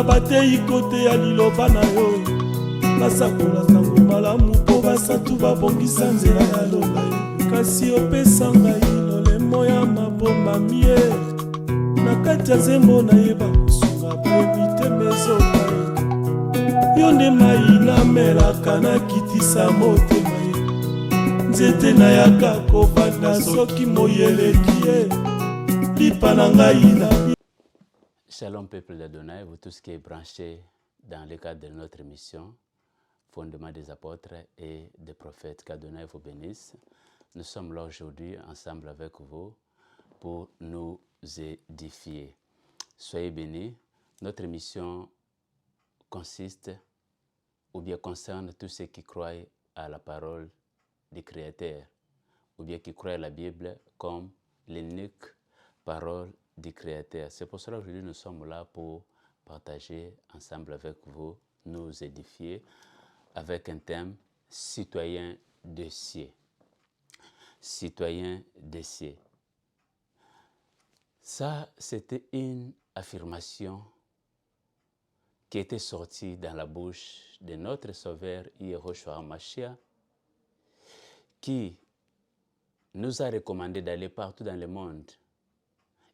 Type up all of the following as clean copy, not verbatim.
na batei kote ya liloba na yo basakola sango malamu mpo basatu babongisa nzela ya loba yo kasi opesa ngai lolemo ya maboma mie na kati ya nzembo nayeba kosunga boyebi te mezoba yo nde mai namelaka nakitisa motema ye nzete nayaka kobanda soki moyeleki ye lipa na ngai na. Shalom peuple d'Adonai, vous tous qui êtes branchés dans le cadre de notre émission Fondement des apôtres et des prophètes, qu'Adonai vous bénisse. Nous sommes là aujourd'hui ensemble avec vous pour nous édifier. Soyez bénis. Notre émission consiste ou bien concerne tous ceux qui croient à la parole du Créateur ou bien qui croient à la Bible comme l'unique parole du Créateur. C'est pour cela qu'aujourd'hui nous sommes là pour partager ensemble avec vous, nous édifier avec un thème citoyen des cieux. Citoyen des cieux. Ça, c'était une affirmation qui était sortie dans la bouche de notre Sauveur Yeshua HaMashiach, qui nous a recommandé d'aller partout dans le monde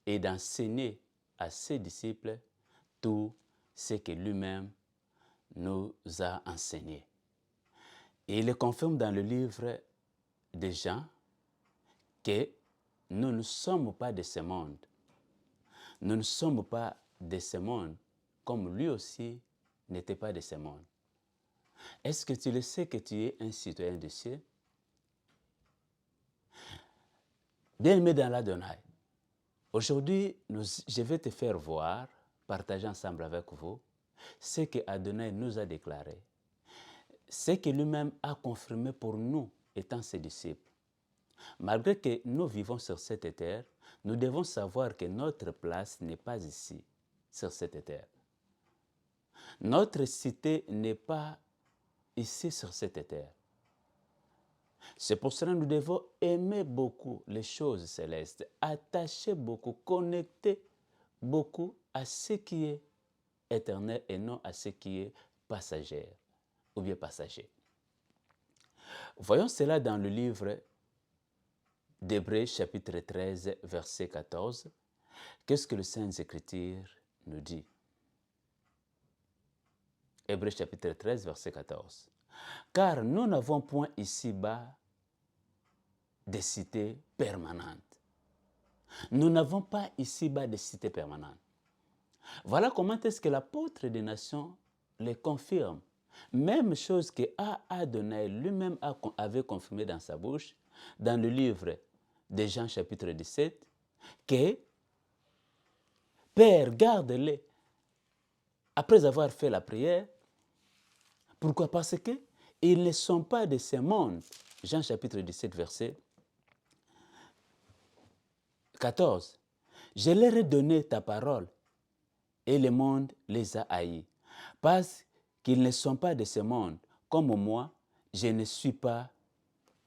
et d'enseigner à ses disciples tout ce que lui-même nous a enseigné. Et il le confirme dans le livre de Jean que nous ne sommes pas de ce monde. Nous ne sommes pas de ce monde comme lui aussi n'était pas de ce monde. Est-ce que tu le sais que tu es un citoyen de cieux? Bien-aimé dans l'Adonai, aujourd'hui, je vais te faire voir, partager ensemble avec vous, ce que Adonai nous a déclaré, ce que lui-même a confirmé pour nous étant ses disciples. Malgré que nous vivons sur cette terre, nous devons savoir que notre place n'est pas ici, sur cette terre. Notre cité n'est pas ici sur cette terre. C'est pour cela que nous devons aimer beaucoup les choses célestes, attacher beaucoup, connecter beaucoup à ce qui est éternel et non à ce qui est passager ou bien passager. Voyons cela dans le livre d'Hébreux chapitre 13, verset 14. Qu'est-ce que le Saintes Écritures nous dit? Hébreux chapitre 13, verset 14. Car nous n'avons point ici-bas de cité permanente. Nous n'avons pas ici-bas de cité permanente. Voilà comment est-ce que l'apôtre des nations les confirme. Même chose que Adonai lui-même avait confirmé dans sa bouche, dans le livre de Jean chapitre 17, que Père, garde-les après avoir fait la prière. Pourquoi? Parce qu'ils ne sont pas de ce monde. Jean chapitre 17, verset 14. Je leur ai donné ta parole et le monde les a haïs. Parce qu'ils ne sont pas de ce monde, comme moi, je ne suis pas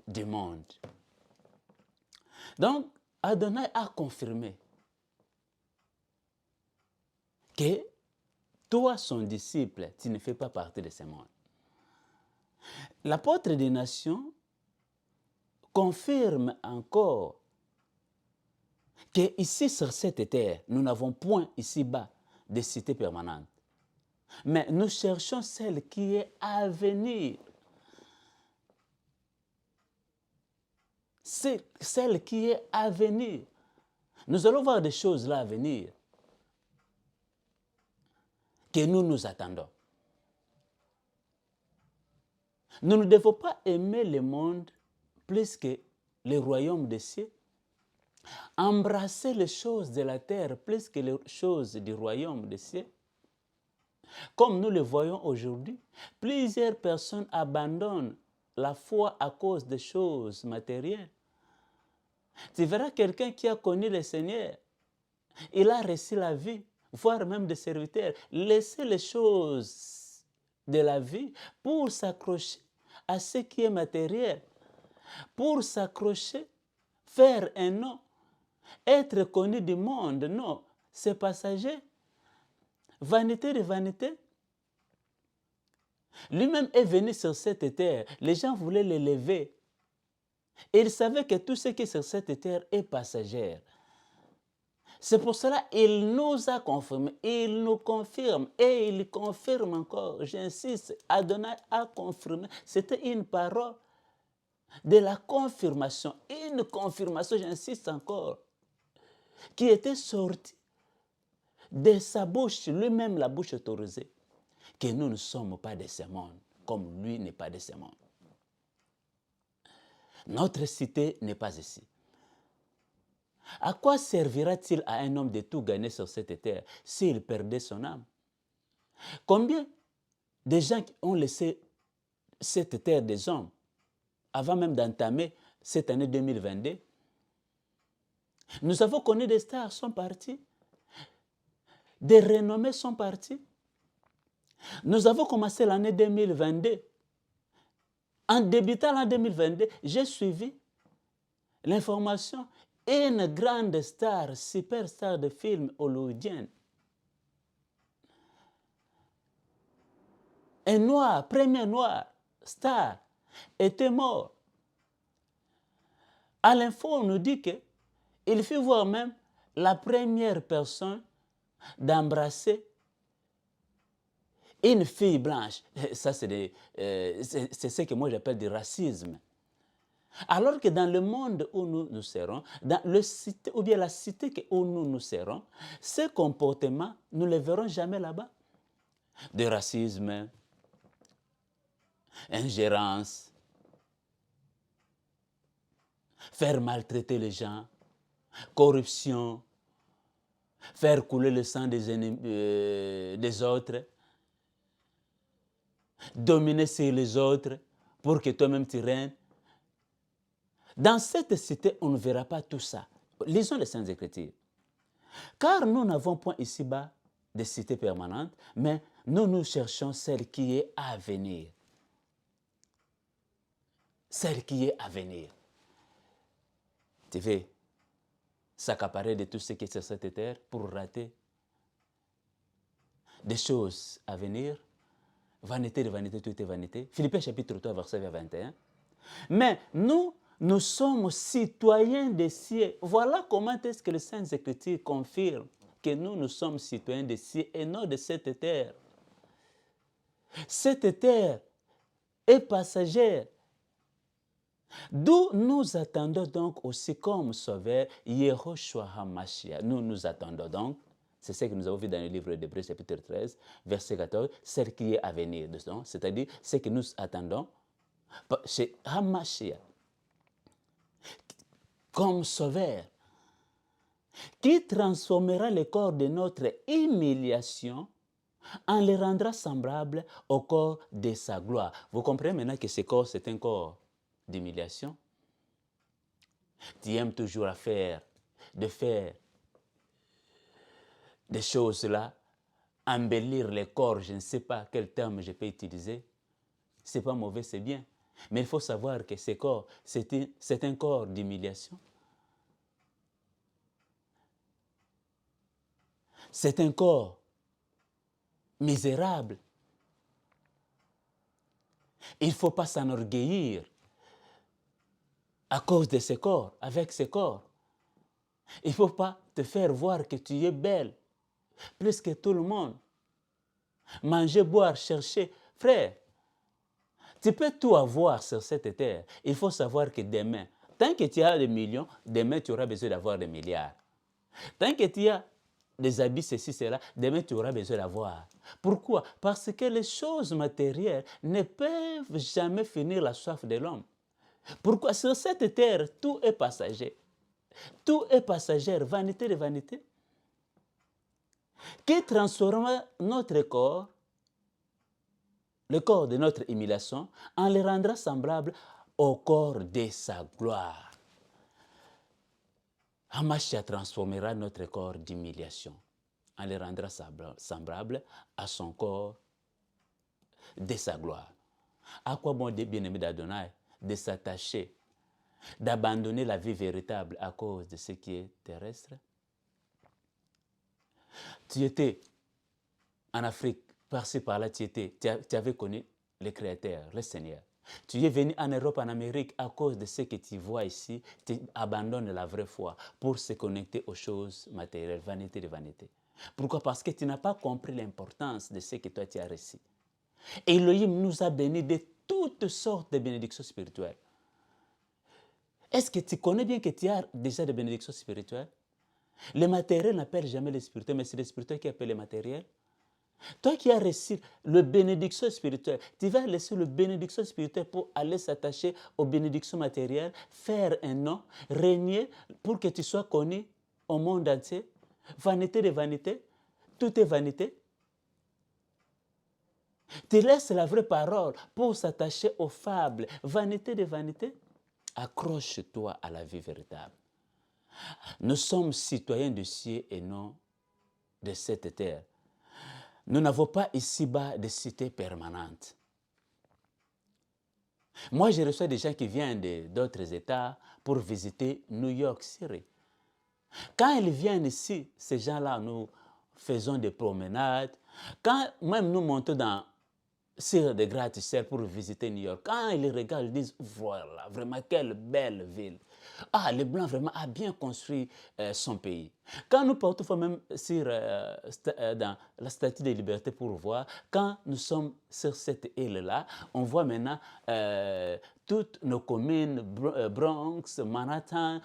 du monde. Donc, Adonai a confirmé que toi, son disciple, tu ne fais pas partie de ce monde. L'apôtre des nations confirme encore qu'ici sur cette terre, nous n'avons point ici-bas de cité permanente. Mais nous cherchons celle qui est à venir. C'est celle qui est à venir. Nous allons voir des choses là à venir que nous attendons. Nous ne devons pas aimer le monde plus que le royaume des cieux. Embrasser les choses de la terre plus que les choses du royaume des cieux. Comme nous le voyons aujourd'hui, plusieurs personnes abandonnent la foi à cause des choses matérielles. Tu verras quelqu'un qui a connu le Seigneur, il a reçu la vie, voire même des serviteurs, laisser les choses de la vie pour s'accrocher à ce qui est matériel, pour s'accrocher, faire un nom, être connu du monde. Non, c'est passager. vanité de vanité. Lui-même est venu sur cette terre. Les gens voulaient l'élever. Et il savait que tout ce qui est sur cette terre est passager. C'est pour cela qu'il nous a confirmé, il nous confirme et il confirme encore. J'insiste, Adonai a confirmé. C'était une parole de la confirmation, une confirmation, j'insiste encore, qui était sortie de sa bouche, lui-même la bouche autorisée, que nous ne sommes pas de ce monde, comme lui n'est pas de ce monde. Notre cité n'est pas ici. À quoi servira-t-il à un homme de tout gagner sur cette terre s'il perdait son âme? Combien de gens ont laissé cette terre des hommes avant même d'entamer cette année 2022? Nous avons connu des stars sont partis, des renommés sont partis. Nous avons commencé l'année 2022. En débutant l'année 2022, j'ai suivi l'information. Une grande star, superstar de film hollywoodien, un noir, premier noir, star, était mort. À l'info, on nous dit qu'il fut voir même la première personne d'embrasser une fille blanche. Ça, c'est ce que moi j'appelle du racisme. Alors que dans le monde où nous serons, dans le cité, ou bien la cité où nous serons, ces comportements, nous ne les verrons jamais là-bas. De racisme, ingérence, faire maltraiter les gens, corruption, faire couler le sang des autres, dominer sur les autres pour que toi-même tu règnes. Dans cette cité, on ne verra pas tout ça. Lisons les Saintes Écritures. Car nous n'avons point ici-bas de cité permanente, mais nous cherchons celle qui est à venir. Celle qui est à venir. Tu veux s'accaparer de tout ce qui est sur cette terre pour rater des choses à venir. Vanité de vanité, tout est vanité. Philippiens chapitre 3, verset 21. Mais nous sommes citoyens des cieux. Voilà comment est-ce que les Saintes Écritures confirment que nous sommes citoyens des cieux et non de cette terre. Cette terre est passagère. D'où nous attendons donc aussi comme sauveur Yehoshua HaMashiach. Nous attendons donc, c'est ce que nous avons vu dans le livre d'Hébreux chapitre 13, verset 14, celle qui est à venir, c'est-à-dire ce que nous attendons chez HaMashiach comme sauveur, qui transformera le corps de notre humiliation en le rendra semblable au corps de sa gloire. Vous comprenez maintenant que ce corps, c'est un corps d'humiliation. Tu aimes toujours faire des choses là, embellir le corps, je ne sais pas quel terme je peux utiliser. Ce n'est pas mauvais, c'est bien. Mais il faut savoir que ce corps, c'est un corps d'humiliation. C'est un corps misérable. Il ne faut pas s'enorgueillir à cause de ce corps, avec ce corps. Il ne faut pas te faire voir que tu es belle, plus que tout le monde. Manger, boire, chercher. Frère, tu peux tout avoir sur cette terre. Il faut savoir que demain, tant que tu as des millions, demain tu auras besoin d'avoir des milliards. Tant que tu as des habits, ceci, cela, demain tu auras besoin d'avoir. Pourquoi? Parce que les choses matérielles ne peuvent jamais finir la soif de l'homme. Pourquoi? Sur cette terre, tout est passager. Tout est passager, vanité de vanité. Qui transforma notre corps, le corps de notre humiliation, en le rendra semblable au corps de sa gloire. HaMashiach transformera notre corps d'humiliation, en le rendra semblable à son corps de sa gloire. À quoi bon, bien-aimé d'Adonai, de s'attacher, d'abandonner la vie véritable à cause de ce qui est terrestre? Tu étais en Afrique, par-ci, par-là, tu avais connu le Créateur, le Seigneur. Tu es venu en Europe, en Amérique, à cause de ce que tu vois ici, tu abandonnes la vraie foi pour se connecter aux choses matérielles, vanité de vanité. Pourquoi? Parce que tu n'as pas compris l'importance de ce que toi tu as reçu. Et Elohim nous a bénis de toutes sortes de bénédictions spirituelles. Est-ce que tu connais bien que tu as déjà des bénédictions spirituelles? Le matériel n'appelle jamais les spirituels, mais c'est les spirituels qui appellent les matériels. Toi qui as reçu le bénédiction spirituelle, tu vas laisser le bénédiction spirituelle pour aller s'attacher aux bénédictions matérielles, faire un nom, régner pour que tu sois connu au monde entier. Vanité de vanité, tout est vanité. Tu laisses la vraie parole pour s'attacher aux fables. Vanité de vanité, accroche-toi à la vie véritable. Nous sommes citoyens du ciel et non de cette terre. Nous n'avons pas ici-bas de cité permanente. Moi, je reçois des gens qui viennent d'autres États pour visiter New York City. Quand ils viennent ici, ces gens-là, nous faisons des promenades. Quand même nous montons sur des gratte-ciels pour visiter New York, quand ils regardent, ils disent, voilà, vraiment, quelle belle ville. Ah, le Blanc vraiment a bien construit son pays. Quand nous partons même dans la Statue de Liberté pour voir, quand nous sommes sur cette île-là, on voit maintenant toutes nos communes, Bronx, Manhattan,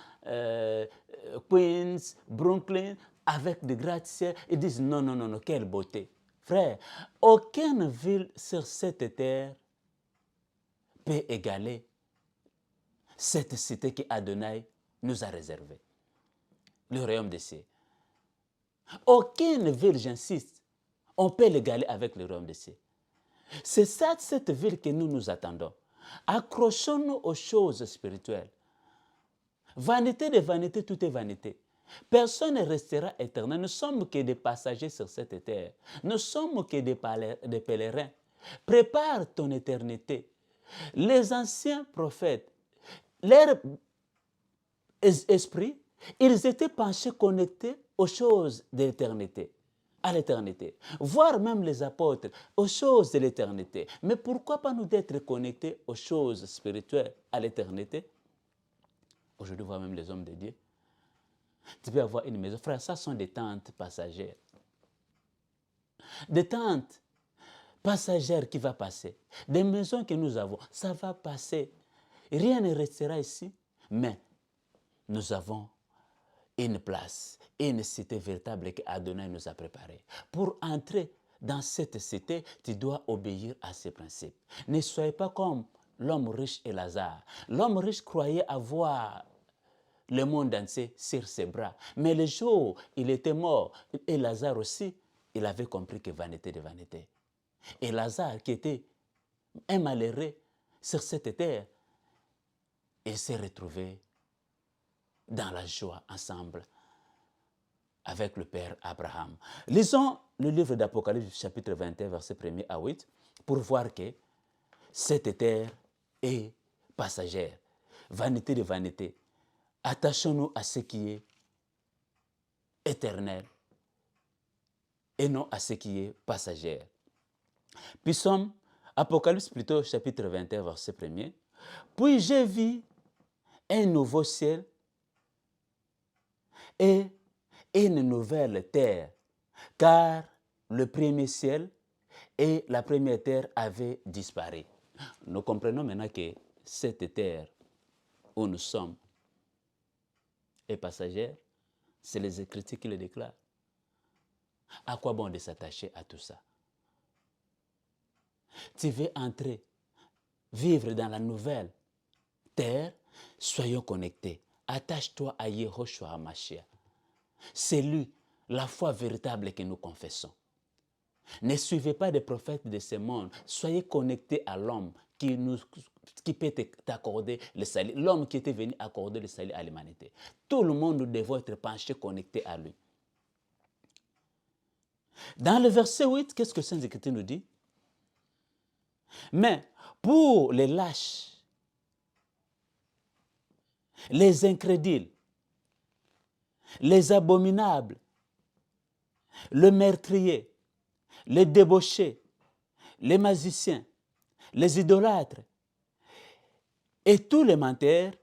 Queens, Brooklyn, avec des gratte-ciels. Ils disent non, non, non, non, quelle beauté. Frère, aucune ville sur cette terre peut égaler cette cité que Adonai nous a réservée, le royaume des cieux. Aucune ville, j'insiste, on peut l'égaler avec le royaume des cieux. C'est ça, cette ville que nous nous attendons. Accrochons-nous aux choses spirituelles. Vanité de vanité, tout est vanité. Personne ne restera éternel. Nous ne sommes que des passagers sur cette terre. Nous ne sommes que des pèlerins. Prépare ton éternité. Les anciens prophètes, leur esprit, ils étaient penchés, connectés aux choses de l'éternité, à l'éternité. Voire même les apôtres, aux choses de l'éternité. Mais pourquoi pas nous d'être connectés aux choses spirituelles, à l'éternité? Aujourd'hui, voire même les hommes de Dieu. Tu peux avoir une maison. Frère, ça sont des tentes passagères. Des tentes passagères qui vont passer. Des maisons que nous avons, ça va passer. Rien ne restera ici, mais nous avons une place, une cité véritable que Adonai nous a préparée. Pour entrer dans cette cité, tu dois obéir à ses principes. Ne soyez pas comme l'homme riche et Lazare. L'homme riche croyait avoir le monde entier sur ses bras. Mais le jour où il était mort, et Lazare aussi, il avait compris que vanité de vanité. Et Lazare, qui était un malheureux sur cette terre, il s'est retrouvé dans la joie ensemble avec le Père Abraham. Lisons le livre d'Apocalypse, chapitre 21, verset 1 à 8, pour voir que cette terre est passagère. Vanité de vanité. Attachons-nous à ce qui est éternel et non à ce qui est passager. Puis somme, Apocalypse plutôt, chapitre 21, verset 1er. Puis j'ai vu un nouveau ciel et une nouvelle terre, car le premier ciel et la première terre avaient disparu. Nous comprenons maintenant que cette terre où nous sommes est passagère, c'est les Écritures qui le déclarent. À quoi bon de s'attacher à tout ça? Tu veux entrer, vivre dans la nouvelle terre, soyons connectés. Attache-toi à Yehoshua HaMashiach. C'est lui, la foi véritable que nous confessons. Ne suivez pas des prophètes de ce monde. Soyez connectés à l'homme qui peut t'accorder le salut. L'homme qui était venu accorder le salut à l'humanité. Tout le monde devrait être penché, connecté à lui. Dans le verset 8, qu'est-ce que Saint Écriture nous dit? Mais pour les lâches, les incrédules, les abominables, le meurtrier, les débauchés, les magiciens, les idolâtres et tous les menteurs,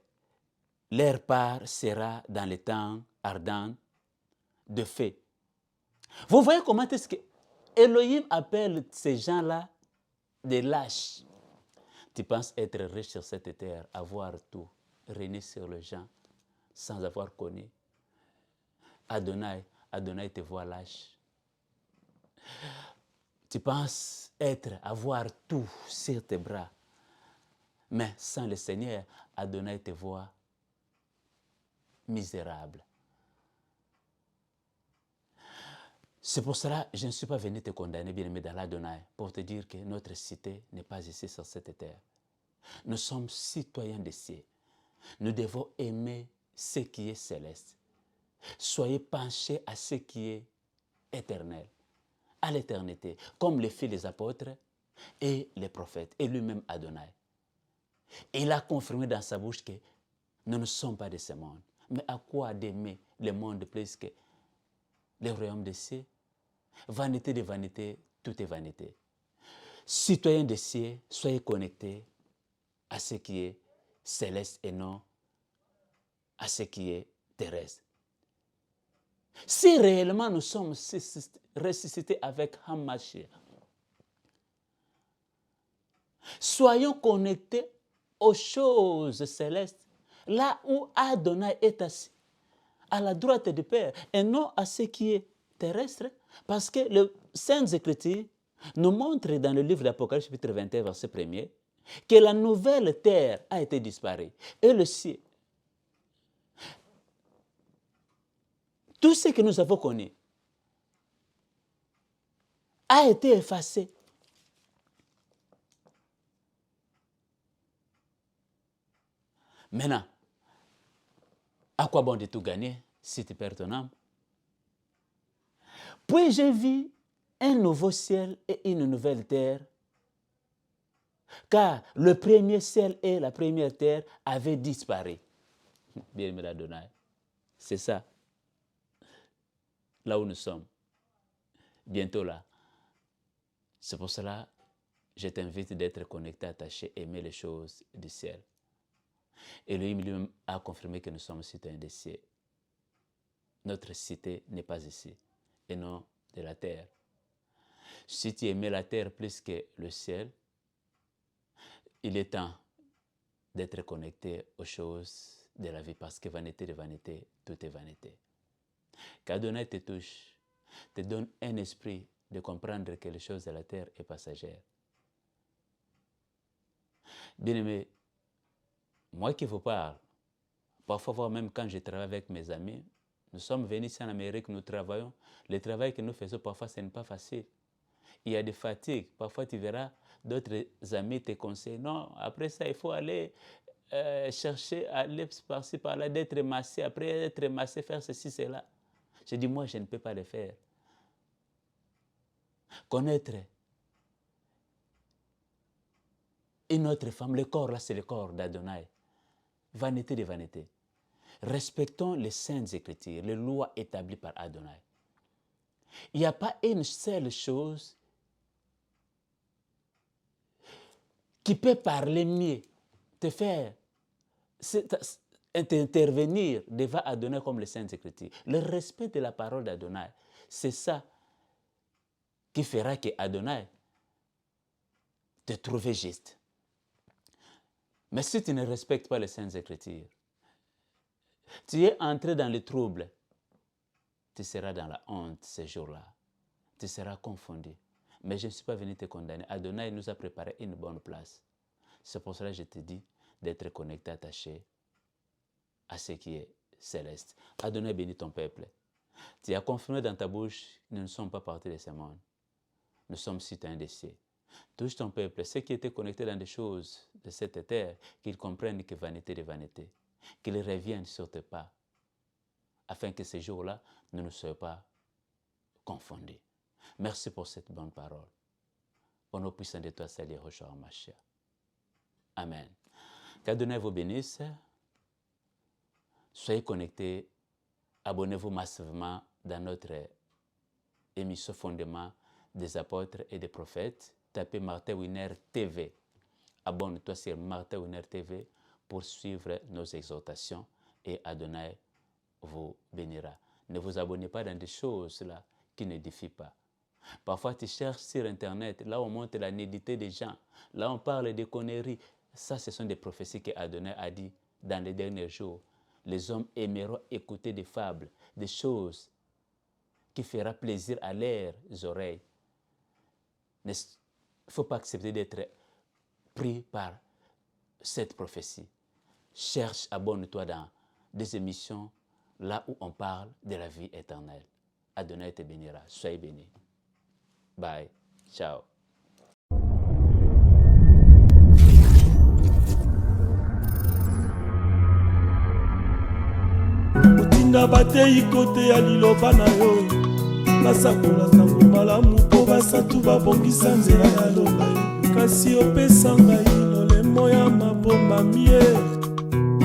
leur part sera dans les temps ardents de feu. Vous voyez comment est-ce que Elohim appelle ces gens-là des lâches. Tu penses être riche sur cette terre, avoir tout, régner sur les gens sans avoir connu Adonai. Adonai te voit lâche. Tu penses avoir tout sur tes bras, mais sans le Seigneur, Adonai te voit misérable. C'est pour cela que je ne suis pas venu te condamner, bien-aimé, dans l'Adonai, pour te dire que notre cité n'est pas ici sur cette terre. Nous sommes citoyens des cieux. Nous devons aimer ce qui est céleste. Soyez penchés à ce qui est éternel, à l'éternité, comme le fit les apôtres et les prophètes, et lui-même Adonai. Il a confirmé dans sa bouche que nous ne sommes pas de ce monde. Mais à quoi d'aimer le monde plus que le royaume des cieux? Vanité de vanité, tout est vanité. Citoyens des cieux, soyez connectés à ce qui est céleste et non à ce qui est terrestre. Si réellement nous sommes ressuscités avec Hamashiach, soyons connectés aux choses célestes, là où Adonai est assis, à la droite du Père, et non à ce qui est terrestre, parce que les Saintes Écritures nous montrent dans le livre d'Apocalypse, chapitre 21, verset 1er, que la nouvelle terre a été disparue, et le ciel. Tout ce que nous avons connu a été effacé. Maintenant, à quoi bon de tout gagner si tu perds ton âme? Puis j'ai vu un nouveau ciel et une nouvelle terre, car le premier ciel et la première terre avaient disparu. Bien-aimé d'Adonai, c'est ça, là où nous sommes, bientôt là. C'est pour cela que je t'invite d'être connecté, attaché, aimer les choses du ciel. Elohim lui-même a confirmé que nous sommes citoyens des cieux. Notre cité n'est pas ici, et non de la terre. Si tu aimais la terre plus que le ciel, il est temps d'être connecté aux choses de la vie, parce que vanité de vanité, tout est vanité. Qu'Adonai te touche, te donne un esprit de comprendre que les choses de la terre est passagère. Bien-aimé, moi qui vous parle, parfois même quand je travaille avec mes amis, nous sommes venus ici en Amérique, nous travaillons. Le travail que nous faisons, parfois, ce n'est pas facile. Il y a des fatigues. Parfois, tu verras d'autres amis te conseillent. Non, après ça, il faut aller chercher, aller par-ci, par-là, d'être massé. Après être massé, faire ceci, cela. Je dis, moi, je ne peux pas le faire. Connaître une autre femme, le corps, là, c'est le corps d'Adonai. Vanité de vanité. Respectons les saintes écritures, les lois établies par Adonai. Il n'y a pas une seule chose qui peut parler mieux, te faire intervenir devant Adonai comme les saintes écritures. Le respect de la parole d'Adonai, c'est ça qui fera que Adonai te trouve juste. Mais si tu ne respectes pas les saintes écritures, tu es entré dans le trouble, tu seras dans la honte ces jours-là. Tu seras confondu. Mais je ne suis pas venu te condamner. Adonai nous a préparé une bonne place. C'est pour cela que je te dis d'être connecté, attaché à ce qui est céleste. Adonai bénit ton peuple. Tu as confirmé dans ta bouche, nous ne sommes pas partis de ce monde. Nous sommes citoyens des cieux. Touche ton peuple, ceux qui étaient connectés dans des choses de cette terre, qu'ils comprennent que vanité de vanité, qu'ils reviennent sur tes pas, afin que ces jours-là, nous ne soyons pas confondus. Merci pour cette bonne parole. Au nom puissant de toi, Seigneur Yeshua HaMashiach. Amen. Qu'Adonai vous bénisse. Soyez connectés. Abonnez-vous massivement dans notre émission Fondement des apôtres et des prophètes. Tapez Martin Winer TV. Abonne-toi sur Martin Winer TV pour suivre nos exhortations et Adonai vous bénira. Ne vous abonnez pas dans des choses là qui n'édifient pas. Parfois, tu cherches sur Internet, là on montre la nudité des gens, là on parle des conneries. Ça, ce sont des prophéties que Adonai a dit dans les derniers jours. Les hommes aimeront écouter des fables, des choses qui feront plaisir à leurs oreilles. Il ne faut pas accepter d'être pris par cette prophétie. Cherche, abonne-toi dans des émissions là où on parle de la vie éternelle. Adonai te bénira. Soyez bénis. Bye. Ciao. Otinda batei kote ya liloba na yo nasakola sango malamu mpo basatu babongisa nzela ya loba yo kasi opesa ngai lolemo ya maboma mie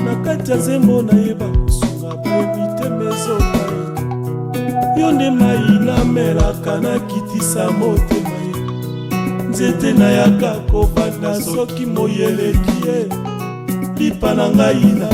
na kati ya nzembo nayeba kosunga boyebi te mezoka yo nde mai namelaka nakitisa motema ye nzete nayaka kobanda soki moyeleki ye lipa na ngai na